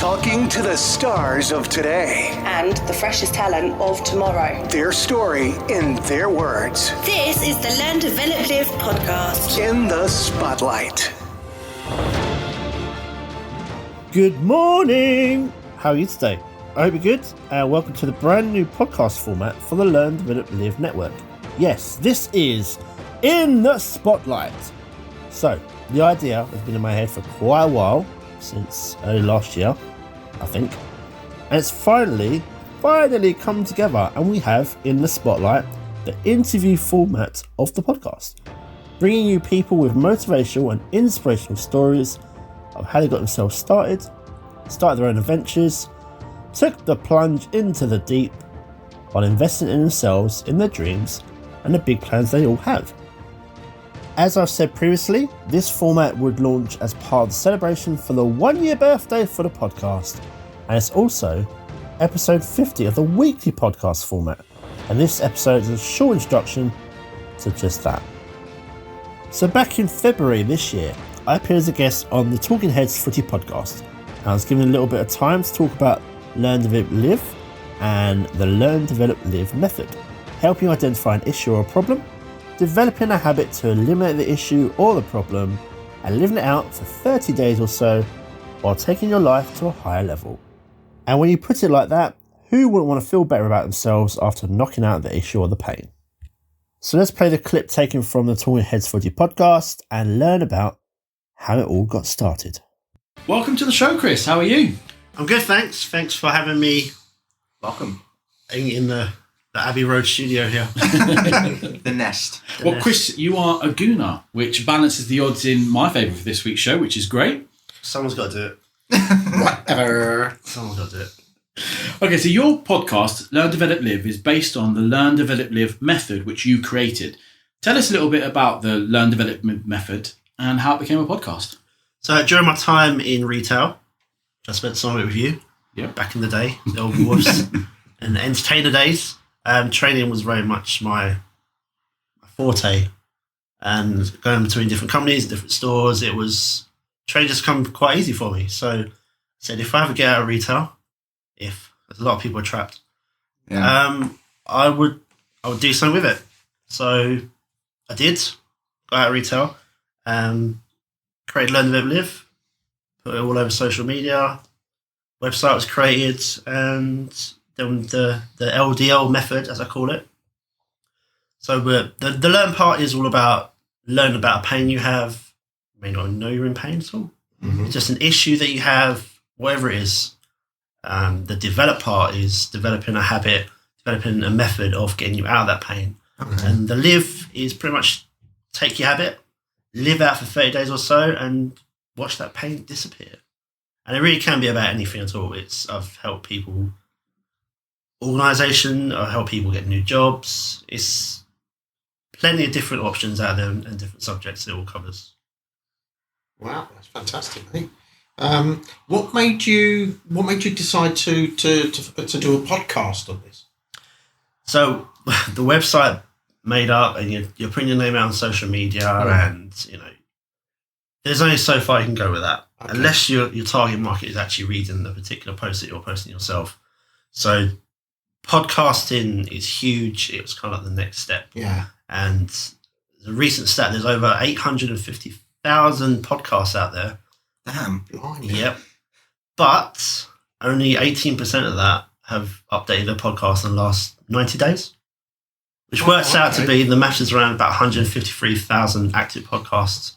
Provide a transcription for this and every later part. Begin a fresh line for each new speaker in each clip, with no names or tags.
Talking to the stars of today.
And the freshest talent of tomorrow.
Their story in their words.
This is the Learn, Develop, Live podcast.
In the spotlight.
Good morning! How are you today? I hope you're good, and welcome to the brand new podcast format for the Learn, Develop, Live network. Yes, this is In the Spotlight. So, the idea has been in my head for quite a while, since early last year, I think. And it's finally come together, and we have In the Spotlight the interview format of the podcast, bringing you people with motivational and inspirational stories of how they got themselves started their own adventures, took the plunge into the deep while investing in themselves, in their dreams, and the big plans they all have. As I've said previously, this format would launch as part of the celebration for the 1-year birthday for the podcast, and it's also episode 50 of the weekly podcast format, and this episode is a short introduction to just that. So back in February this year, I appeared as a guest on the Talking Heads Footy podcast. I was given a little bit of time to talk about Learn, Develop, Live and the Learn, Develop, Live method, helping you identify an issue or a problem, developing a habit to eliminate the issue or the problem, and living it out for 30 days or so while taking your life to a higher level. And when you put it like that, who wouldn't want to feel better about themselves after knocking out the issue or the pain? So let's play the clip taken from the Talking Heads Footy podcast and learn about how it all got started.
Welcome to the show, Chris. How are you?
I'm good, thanks. Thanks for having me.
Welcome.
In the Abbey Road studio here.
The nest.
Chris, you are a gooner, which balances the odds in my favour for this week's show, which is great.
Someone's got to do it.
Whatever.
Someone's got to do it.
Okay, so your podcast, Learn, Develop, Live, is based on the Learn, Develop, Live method, which you created. Tell us a little bit about the Learn, Develop method and how it became a podcast.
So during my time in retail, I spent some of it with you.
Yeah.
Back in the day, the old wars and the entertainer days. Training was very much my forte, and going between different companies, different stores, training just come quite easy for me. So I said, if I ever get out of retail, there's a lot of people are trapped, I would do something with it. So I did, got out of retail, created Learn, Develop, Live, put it all over social media, website was created, and then the LDL method, as I call it. So the learn part is all about learn about a pain you have. You may not know you're in pain at all. Mm-hmm. It's just an issue that you have, whatever it is. The develop part is developing a habit, developing a method of getting you out of that pain. Okay. And the live is pretty much take your habit, live out for 30 days or so, and watch that pain disappear. And it really can be about anything at all. I've helped people, organisation, I've helped people get new jobs. It's plenty of different options out there and different subjects it all covers.
Wow, that's fantastic, mate. What made you decide to do a podcast on this?
So the website made up, and you're putting your name out on social media, and there's only so far you can go with that, unless your target market is actually reading the particular post that you're posting yourself. So podcasting is huge. It was kind of like the next step. Yeah. And the recent stat, there's over 850,000 podcasts out there.
Damn, blimey.
Yep. But only 18% of that have updated their podcast in the last 90 days, which works out to be, the math is around about 153,000 active podcasts.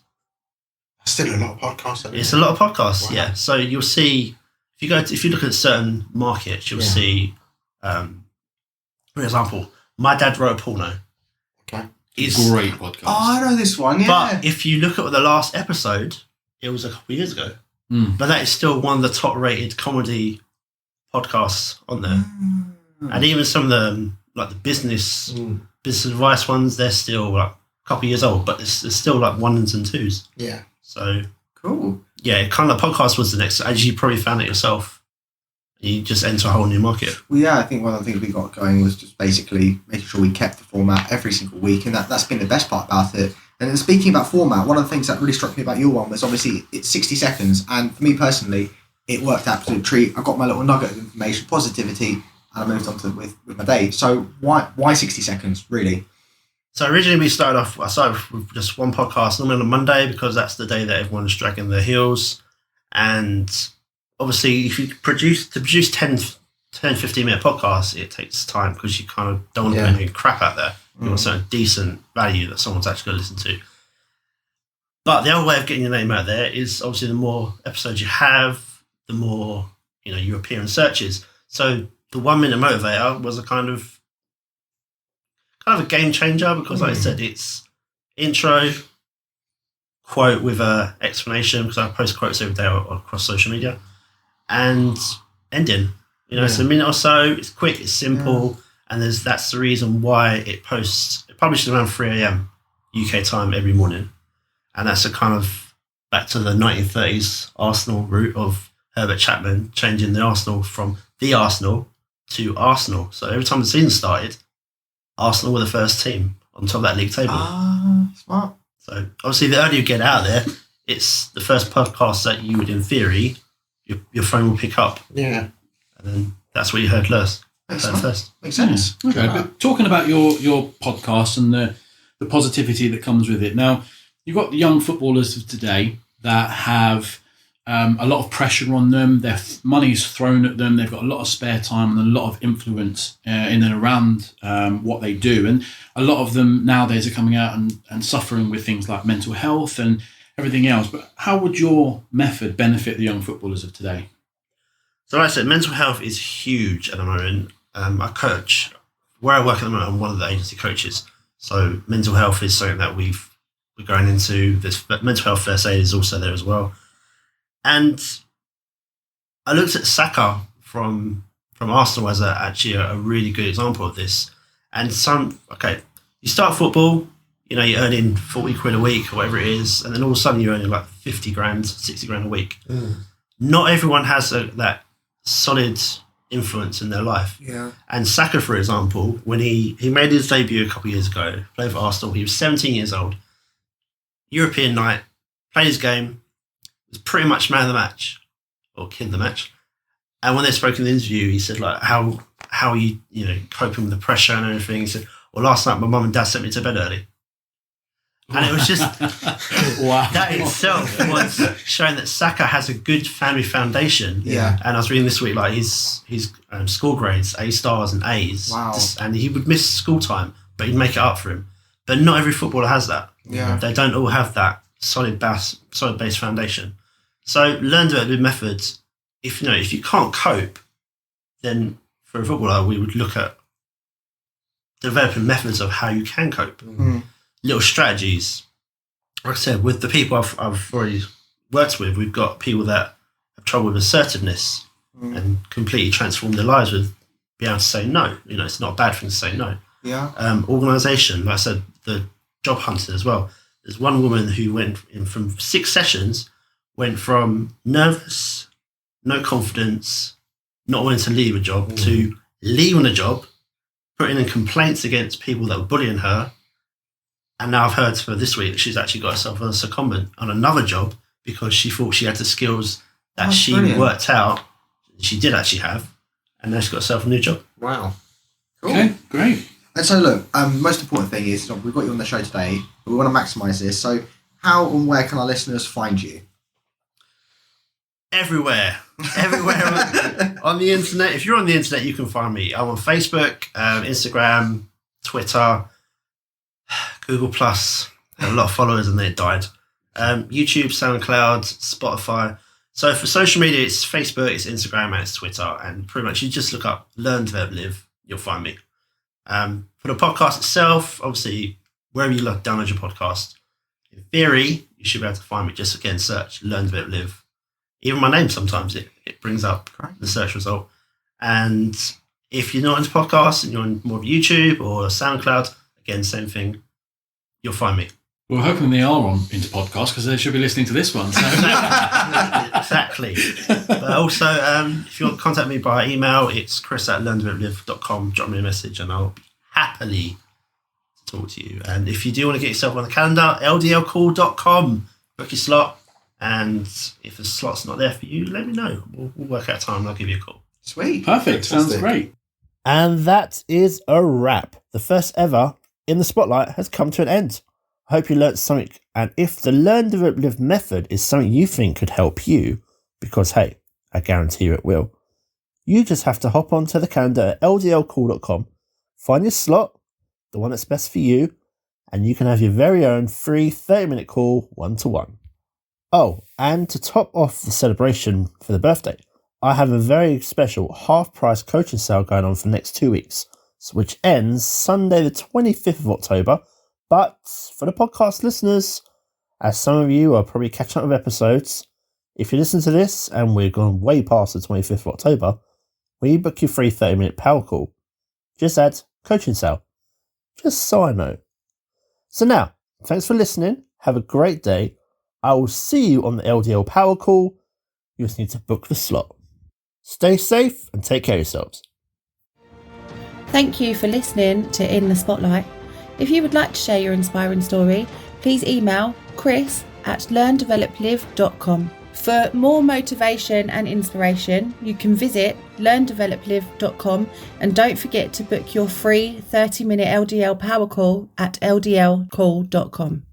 That's still a lot of podcasts.
It's a lot of podcasts, yeah. So you'll see, if you look at certain markets, you'll see, for example, My Dad Wrote a Porno.
Okay.
It's a great podcast.
Oh, I know this one, yeah.
But if you look at the last episode, it was a couple of years ago. Mm. But that is still one of the top rated comedy podcasts on there. Mm. And even some of the like the business advice ones, they're still like a couple of years old, but it's still like ones and twos.
Yeah.
So
cool.
Yeah, kind of podcast was the next, as you probably found it yourself. You just enter a whole new market.
Well, yeah, I think one of the things we got going was just basically making sure we kept the format every single week, and that's been the best part about it. And then speaking about format, one of the things that really struck me about your one was obviously it's 60 seconds, and for me personally, it worked absolute treat. I got my little nugget of information, positivity, and I moved on to with my day. So why 60 seconds, really?
So originally I started off with just one podcast normally on a Monday because that's the day that everyone's dragging their heels. And obviously if you produce 10, 15 minute podcasts, it takes time because you kind of don't want to put any crap out there. You want something decent value that someone's actually going to listen to. But the other way of getting your name out there is obviously the more episodes you have, the more you appear in searches. So the 1 minute motivator was a kind of a game changer because, like I said, it's intro, quote with a explanation because I post quotes every day across social media, and ending. It's a minute or so. It's quick. It's simple, and that's the reason why it publishes around 3 a.m. UK time every morning, and that's a kind of back to the 1930s Arsenal route of Herbert Chapman changing the Arsenal from the Arsenal to Arsenal. So every time the season started, Arsenal were the first team on top of that league table.
Smart.
So obviously the earlier you get out there, it's the first podcast that you would, in theory, your phone will pick up.
Yeah.
And then that's what you heard first.
Makes sense.
Okay, but talking about your podcast and the positivity that comes with it. Now, you've got the young footballers of today that have a lot of pressure on them. Their money's thrown at them. They've got a lot of spare time and a lot of influence in and around what they do. And a lot of them nowadays are coming out and suffering with things like mental health and everything else. But how would your method benefit the young footballers of today?
So like I said, mental health is huge at the moment. I coach, where I work at the moment, I'm one of the agency coaches. So mental health is something that we're going into. This mental health first aid is also there as well. And I looked at Saka from Arsenal as actually a really good example of this. And you start football, you're earning 40 quid a week or whatever it is, and then all of a sudden you're earning like 50 grand, 60 grand a week. Not everyone has that solid influence in their life.
Yeah.
And Saka, for example, when he made his debut a couple of years ago, played for Arsenal, he was 17 years old, European night, played his game, was pretty much man of the match, or kid of the match. And when they spoke in the interview, he said, like, how are you, coping with the pressure and everything? He said, well, last night my mum and dad sent me to bed early. And it was just,
wow.
That itself was showing that Saka has a good family foundation.
Yeah.
And I was reading this week, like his school grades, A stars and A's.
Wow.
And he would miss school time, but he'd make it up for him. But not every footballer has that.
Yeah.
They don't all have that solid base foundation. So learn development methods. If you can't cope, then for a footballer, we would look at developing methods of how you can cope. Little strategies. Like I said, with the people I've already worked with, we've got people that have trouble with assertiveness and completely transform their lives with being able to say no. It's not a bad thing to say no.
Yeah.
Organisation, like I said, the job hunting as well. There's one woman who went in from 6 sessions, went from nervous, no confidence, not wanting to leave a job, to leaving a job, putting in complaints against people that were bullying her. And now I've heard for this week that she's actually got herself a secondment on another job because she thought she had the skills that she
brilliant.
worked out. She did actually have. And now she's got herself a new job.
Wow.
Cool.
Okay, great.
And so look, most important thing is we've got you on the show today, but we want to maximise this. So how and where can our listeners find you?
Everywhere on the internet. If you're on the internet, you can find me. I'm on Facebook, Instagram, Twitter, Google Plus. I had a lot of followers and they died. YouTube, SoundCloud, Spotify. So for social media, it's Facebook, it's Instagram, and it's Twitter. And pretty much you just look up Learn, Develop, Live, you'll find me. For the podcast itself, obviously, wherever you download your podcast, in theory, you should be able to find me. Just again, search Learn, Develop, Live. Even my name, sometimes it brings up the search result. And if you're not into podcasts and you're on more of YouTube or SoundCloud, again, same thing, you'll find me.
We're hoping they are into podcasts because they should be listening to this one. So.
Exactly. But also, if you want to contact me by email, it's chris@learndeveloplive.com. Drop me a message and I'll be happily to talk to you. And if you do want to get yourself on the calendar, ldlcall.com. Book your slot And if the slot's not there for you, let me know. We'll work out a time and I'll give you a call.
Sweet.
Perfect. Sounds
Fantastic.
great.
And that is a wrap. The first ever In the Spotlight has come to an end. I hope you learnt something. And if the Learn, Develop, Live method is something you think could help you, because hey, I guarantee you it will, you just have to hop onto the calendar at ldlcall.com, find your slot, the one that's best for you, and you can have your very own free 30-minute call one-to-one. Oh, and to top off the celebration for the birthday, I have a very special half-price coaching sale going on for the next 2 weeks, which ends Sunday the 25th of October. But for the podcast listeners, as some of you are probably catching up with episodes, if you listen to this and we're gone way past the 25th of October, when you book your free 30-minute power call, just add coaching sale, just so I know. So now, thanks for listening. Have a great day. I will see you on the LDL power call. You just need to book the slot. Stay safe and take care of yourselves.
Thank you for listening to In the Spotlight. If you would like to share your inspiring story, please email chris@learndeveloplive.com. For more motivation and inspiration, you can visit learndeveloplive.com and don't forget to book your free 30-minute LDL power call at ldlcall.com.